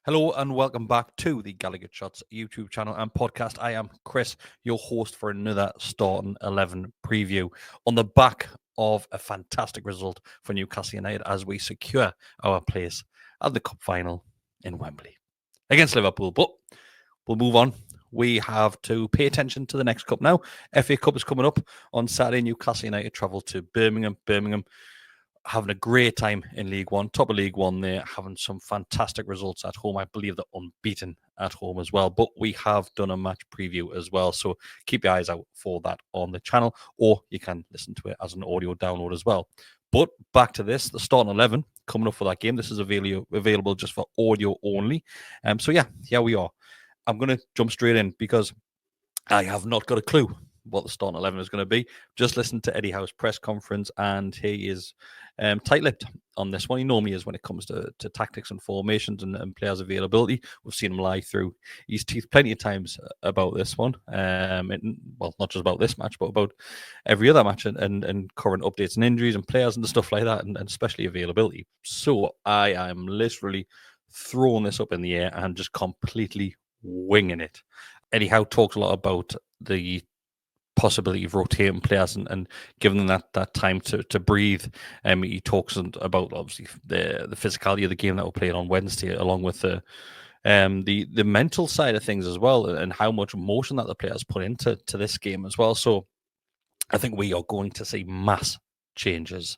Hello and welcome back to the Gallagher Shots YouTube channel and podcast. I am Chris, your host for another Starting 11 preview on the back of a fantastic result for Newcastle United as we secure our place at the Cup final in Wembley against Liverpool. But we'll move on. We have to pay attention to the next cup now. FA Cup is coming up on Saturday. Newcastle United travel to Birmingham. Having a great time in League One, top of League One there, having some fantastic results at home. I believe they're unbeaten at home as well. But we have done a match preview as well, so keep your eyes out for that on the channel, or you can listen to it as an audio download as well. But back to this, the starting 11 coming up for that game. This is available just for audio only. So yeah, here we are. I'm going to jump straight in because I have not got a clue what the starting 11 is going to be. Just listen to Eddie Howe's press conference, and he is tight-lipped on this one. He normally is when it comes to tactics and formations and players' availability. We've seen him lie through his teeth plenty of times about this one. Well, not just about this match, but about every other match and current updates and injuries and players and stuff like that, and especially availability. So I am literally throwing this up in the air and just completely winging it. Eddie Howe talks a lot about the possibility of rotating players and giving them that time to breathe. He talks about obviously the physicality of the game that we're playing on Wednesday, along with the mental side of things as well, and how much emotion that the players put into this game as well. So I think we are going to see mass changes.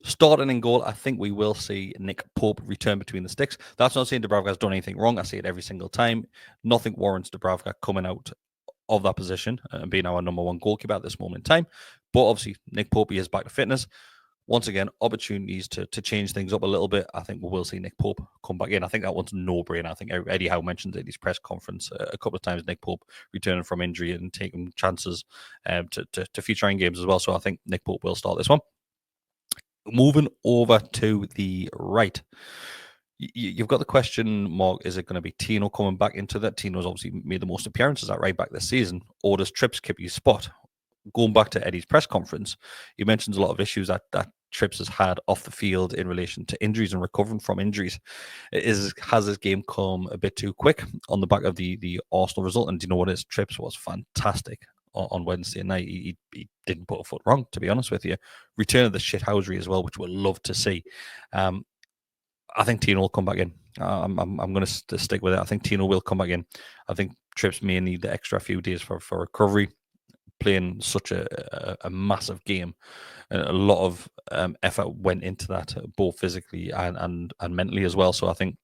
Starting in goal, I think we will see Nick Pope return between the sticks. That's not saying Dubravka's done anything wrong. I say it every single time. Nothing warrants Dubravka coming out of that position and being our number one goalkeeper at this moment in time. But obviously, Nick Pope is back to fitness. Once again, opportunities to change things up a little bit. I think we will see Nick Pope come back in. I think that one's a no-brainer. I think Eddie Howe mentioned in his press conference a couple of times Nick Pope returning from injury and taking chances to feature in games as well. So I think Nick Pope will start this one. Moving over to the right. You've got the question mark, is it going to be Tino coming back into that? Tino's obviously made the most appearances at right back this season. Or does Trips keep his spot? Going back to Eddie's press conference, he mentions a lot of issues that Trips has had off the field in relation to injuries and recovering from injuries. Has his game come a bit too quick on the back of the Arsenal result? And do you know what it is? Trips was fantastic on Wednesday night. He didn't put a foot wrong, to be honest with you. Return of the shithousery as well, which we'd love to see. I think Tino will come back in. I'm going to stick with it. I think Tino will come back in. I think Trips may need the extra few days for recovery. Playing such a massive game, a lot of effort went into that, both physically and mentally as well. So I think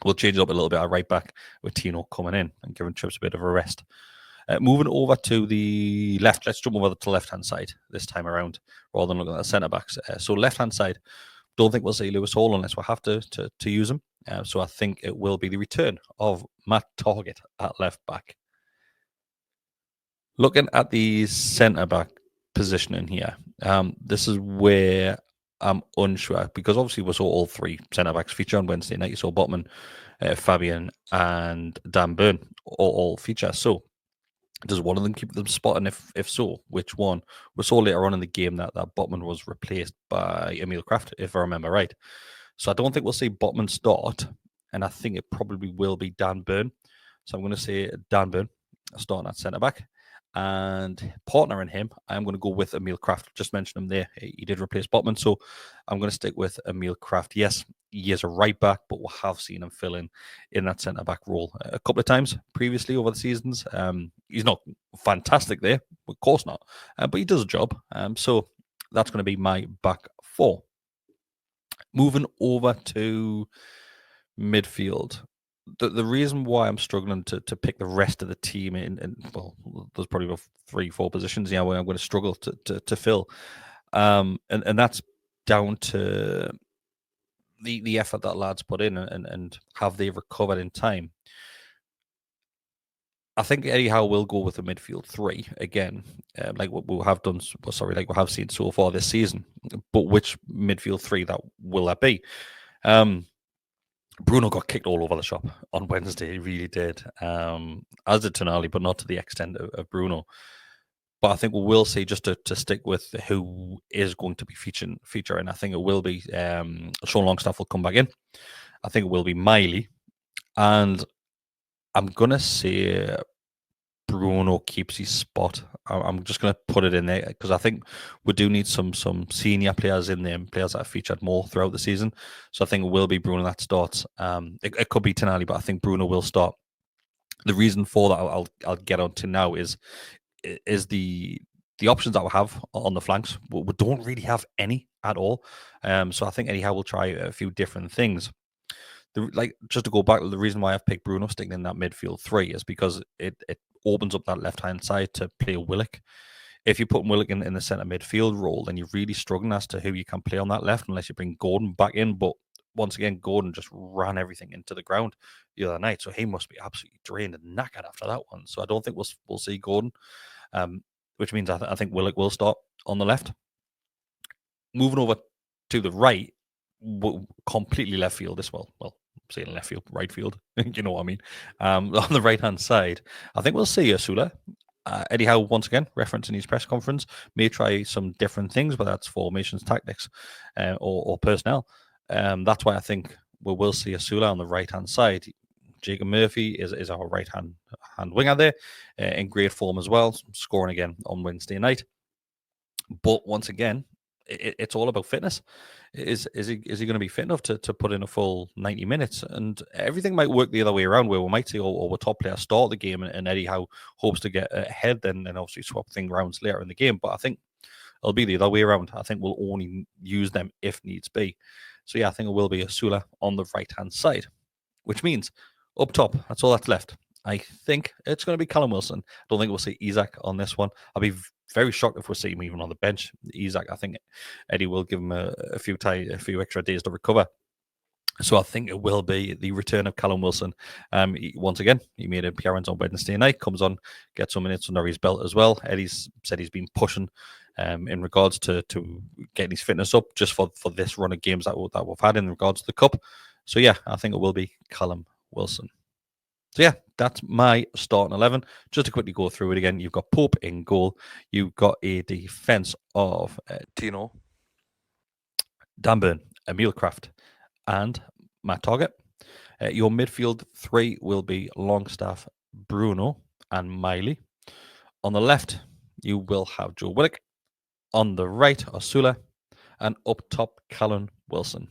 we'll change it up a little bit at right back with Tino coming in and giving Trips a bit of a rest. Moving over to the left, let's jump over to the left-hand side this time around, rather than looking at the centre-backs. So left-hand side, don't think we'll see Lewis Hall unless we have to use him. So I think it will be the return of Matt Targett at left back. Looking at the centre-back positioning here, this is where I'm unsure, because obviously we saw all three centre-backs feature on Wednesday night. You saw Botman, Fabian and Dan Burn all feature. So does one of them keep them spot? And if so, which one? We saw later on in the game that Botman was replaced by Emil Kraft, if I remember right. So I don't think we'll see Botman start, and I think it probably will be Dan Burn. So I'm going to say Dan Burn starting at centre-back. And partnering him, I'm going to go with Emil Kraft. Just mentioned him there. He did replace Botman, so I'm going to stick with Emil Kraft. Yes, he is a right back, but we have seen him fill in that centre back role a couple of times previously over the seasons. He's not fantastic there, of course not, but he does a job. So that's going to be my back four. Moving over to midfield. The reason why I'm struggling to pick the rest of the team in well, there's probably about 3-4 positions where I'm going to struggle to fill, and that's down to the effort that lads put in and have they recovered in time. I think Eddie Howe will go with a midfield three again, like what we have done. Like we have seen so far this season. But which midfield three will that be? Bruno got kicked all over the shop on Wednesday. He really did. As did Tonali, but not to the extent of Bruno. But I think we will see, just to stick with who is going to be featuring. I think it will be Sean Longstaff will come back in. I think it will be Miley And I'm going to say Bruno keeps his spot. I'm just going to put it in there because I think we do need some senior players in there, players that have featured more throughout the season. So I think it will be Bruno that starts. It could be Tonali, but I think Bruno will start. The reason for that I'll get on to now is the options that we have on the flanks. We don't really have any at all. So I think Eddie Howe will try a few different things. Just to go back, the reason why I've picked Bruno sticking in that midfield three is because it opens up that left hand side to play Willock. If you put Willock in the centre midfield role, then you're really struggling as to who you can play on that left unless you bring Gordon back in. But once again, Gordon just ran everything into the ground the other night, so he must be absolutely drained and knackered after that one. So I don't think we'll see Gordon, which means I think Willock will start on the left. Moving over to the right, completely left field as well. Well, saying left field, right field, you know what I mean. On the right hand side, I think we'll see Asula. Eddie Howe, once again, referencing his press conference, may try some different things, whether that's formations, tactics, or personnel. That's why I think we will see Asula on the right hand side. Jacob Murphy is our right hand winger there, in great form as well, scoring again on Wednesday night. But once again, it's all about fitness. Is he going to be fit enough to put in a full 90 minutes? And everything might work the other way around, where we might see our top player start the game and Eddie Howe hopes to get ahead, then obviously swap things around later in the game. But I think it'll be the other way around. I think we'll only use them if needs be. So yeah, I think it will be Asula on the right hand side, which means up top, that's all that's left. I think it's going to be Callum Wilson. I don't think we'll see Isak on this one. I'll be very shocked if we see him even on the bench. Isak, I think Eddie will give him a few extra days to recover. So I think it will be the return of Callum Wilson. Once again, he made an appearance on Wednesday night, comes on, gets some minutes under his belt as well. Eddie's said he's been pushing in regards to getting his fitness up just for this run of games that we've had in regards to the Cup. So yeah, I think it will be Callum Wilson. So yeah, that's my starting 11. Just to quickly go through it again, you've got Pope in goal. You've got a defence of Tino, Dan Burn, Emil Kraft, and Matt Target. Your midfield three will be Longstaff, Bruno, and Miley. On the left, you will have Joe Willock. On the right, Osula. And up top, Callum Wilson.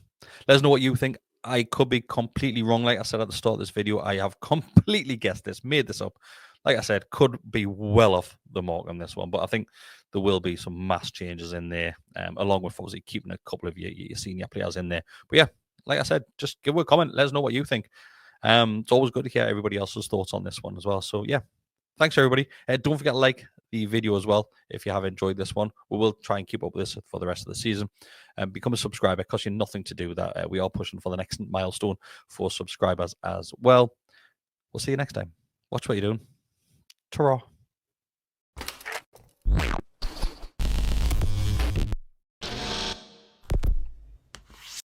Let us know what you think. I could be completely wrong. Like I said at the start of this video, I have completely guessed this, made this up. Like I said, could be well off the mark on this one, but I think there will be some mass changes in there, along with obviously keeping a couple of your senior players in there. But yeah, like I said, just give a comment. Let us know what you think. It's always good to hear everybody else's thoughts on this one as well. So yeah, thanks everybody. Don't forget to like the video as well if you have enjoyed this one. We will try and keep up with this for the rest of the season. Become a subscriber. It costs you nothing to do that. We are pushing for the next milestone for subscribers as well. We'll see you next time. Watch what you're doing. Ta-ra.